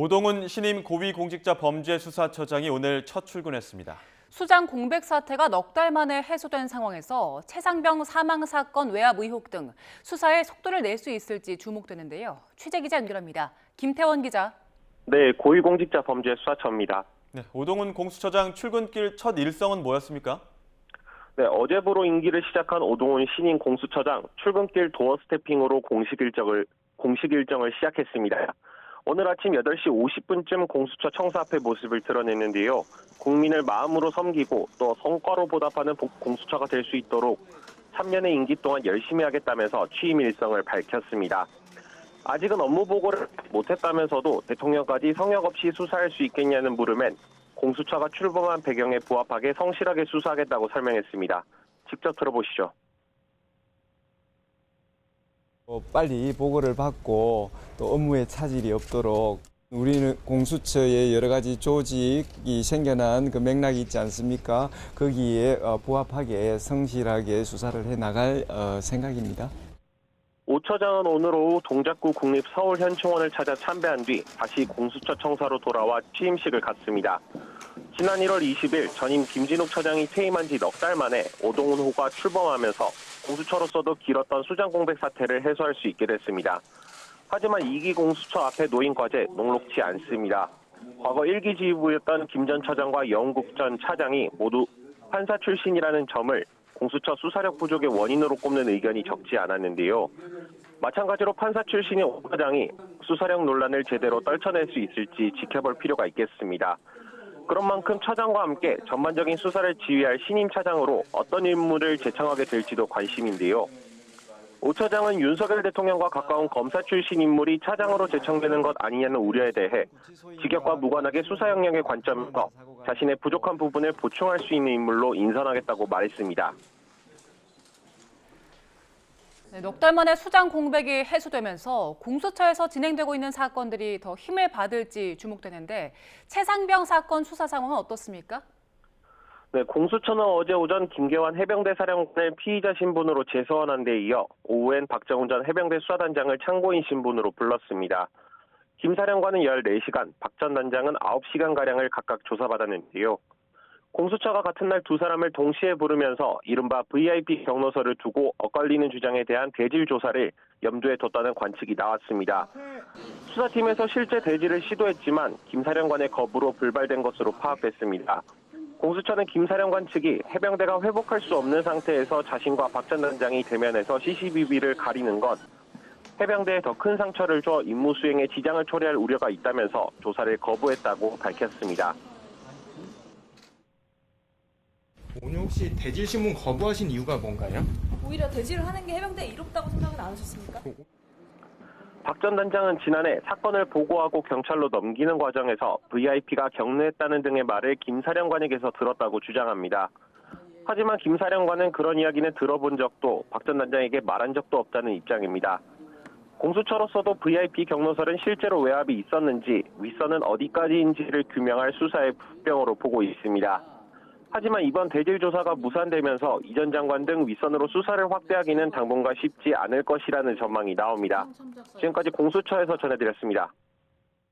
오동훈 신임 고위공직자범죄수사처장이 오늘 첫 출근했습니다. 수장 공백 사태가 넉 달 만에 해소된 상황에서 최상병 사망 사건 외압 의혹 등 수사에 속도를 낼 수 있을지 주목되는데요. 취재 기자 연결합니다. 김태원 기자. 네, 고위공직자범죄수사처입니다. 네, 오동훈 공수처장 출근길 첫 일성은 뭐였습니까? 네, 어제부로 임기를 시작한 오동훈 신임 공수처장 출근길 도어 스태핑으로 공식 일정을 시작했습니다. 오늘 아침 8시 50분쯤 공수처 청사 앞에 모습을 드러냈는데요. 국민을 마음으로 섬기고 또 성과로 보답하는 공수처가 될 수 있도록 3년의 임기 동안 열심히 하겠다면서 취임 일성을 밝혔습니다. 아직은 업무 보고를 못했다면서도 대통령까지 성역 없이 수사할 수 있겠냐는 물음엔 공수처가 출범한 배경에 부합하게 성실하게 수사하겠다고 설명했습니다. 직접 들어보시죠. 빨리 보고를 받고 또 업무에 차질이 없도록 우리는 공수처에 여러 가지 조직이 생겨난 그 맥락이 있지 않습니까? 거기에 부합하게 성실하게 수사를 해 나갈 생각입니다. 오 처장은 오늘 오후 동작구 국립서울현충원을 찾아 참배한 뒤 다시 공수처 청사로 돌아와 취임식을 갖습니다. 지난 1월 20일 전임 김진욱 처장이 퇴임한 지 넉 달 만에 오동훈 호가 출범하면서 공수처로서도 길었던 수장 공백 사태를 해소할 수 있게 됐습니다. 하지만 2기 공수처 앞에 놓인 과제 녹록지 않습니다. 과거 1기 지휘부였던 김 전 처장과 영국 전 차장이 모두 판사 출신이라는 점을 공수처 수사력 부족의 원인으로 꼽는 의견이 적지 않았는데요. 마찬가지로 판사 출신의 오 차장이 수사력 논란을 제대로 떨쳐낼 수 있을지 지켜볼 필요가 있겠습니다. 그런 만큼 차장과 함께 전반적인 수사를 지휘할 신임 차장으로 어떤 인물을 제청하게 될지도 관심인데요. 오 차장은 윤석열 대통령과 가까운 검사 출신 인물이 차장으로 제청되는 것 아니냐는 우려에 대해 직역과 무관하게 수사 영역의 관점에서 자신의 부족한 부분을 보충할 수 있는 인물로 인선하겠다고 말했습니다. 네, 넉 달 만에 수장 공백이 해소되면서 공수처에서 진행되고 있는 사건들이 더 힘을 받을지 주목되는데 최상병 사건 수사 상황은 어떻습니까? 네, 공수처는 어제 오전 김계환 해병대 사령관을 피의자 신분으로 재소환한 데 이어 오후엔 박정훈 전 해병대 수사단장을 참고인 신분으로 불렀습니다. 김 사령관은 14시간, 박 전 단장은 9시간가량을 각각 조사받았는데요. 공수처가 같은 날 두 사람을 동시에 부르면서 이른바 VIP 경로서를 두고 엇갈리는 주장에 대한 대질 조사를 염두에 뒀다는 관측이 나왔습니다. 수사팀에서 실제 대질을 시도했지만 김 사령관의 거부로 불발된 것으로 파악됐습니다. 공수처는 김 사령관 측이 해병대가 회복할 수 없는 상태에서 자신과 박 전 단장이 대면해서 CCTV를 가리는 건 해병대에 더 큰 상처를 줘 임무 수행에 지장을 초래할 우려가 있다면서 조사를 거부했다고 밝혔습니다. 오늘 혹시 대질 신문 거부하신 이유가 뭔가요? 오히려 대질을 하는 게 해병대에 이롭다고 생각은 안 하셨습니까? 박 전 단장은 지난해 사건을 보고하고 경찰로 넘기는 과정에서 VIP가 격려했다는 등의 말을 김 사령관에게서 들었다고 주장합니다. 하지만 김 사령관은 그런 이야기는 들어본 적도 박 전 단장에게 말한 적도 없다는 입장입니다. 공수처로서도 VIP 경로설은 실제로 외압이 있었는지 윗선은 어디까지인지를 규명할 수사의 부병으로 보고 있습니다. 하지만 이번 대질 조사가 무산되면서 이 전 장관 등 윗선으로 수사를 확대하기는 당분간 쉽지 않을 것이라는 전망이 나옵니다. 지금까지 공수처에서 전해드렸습니다.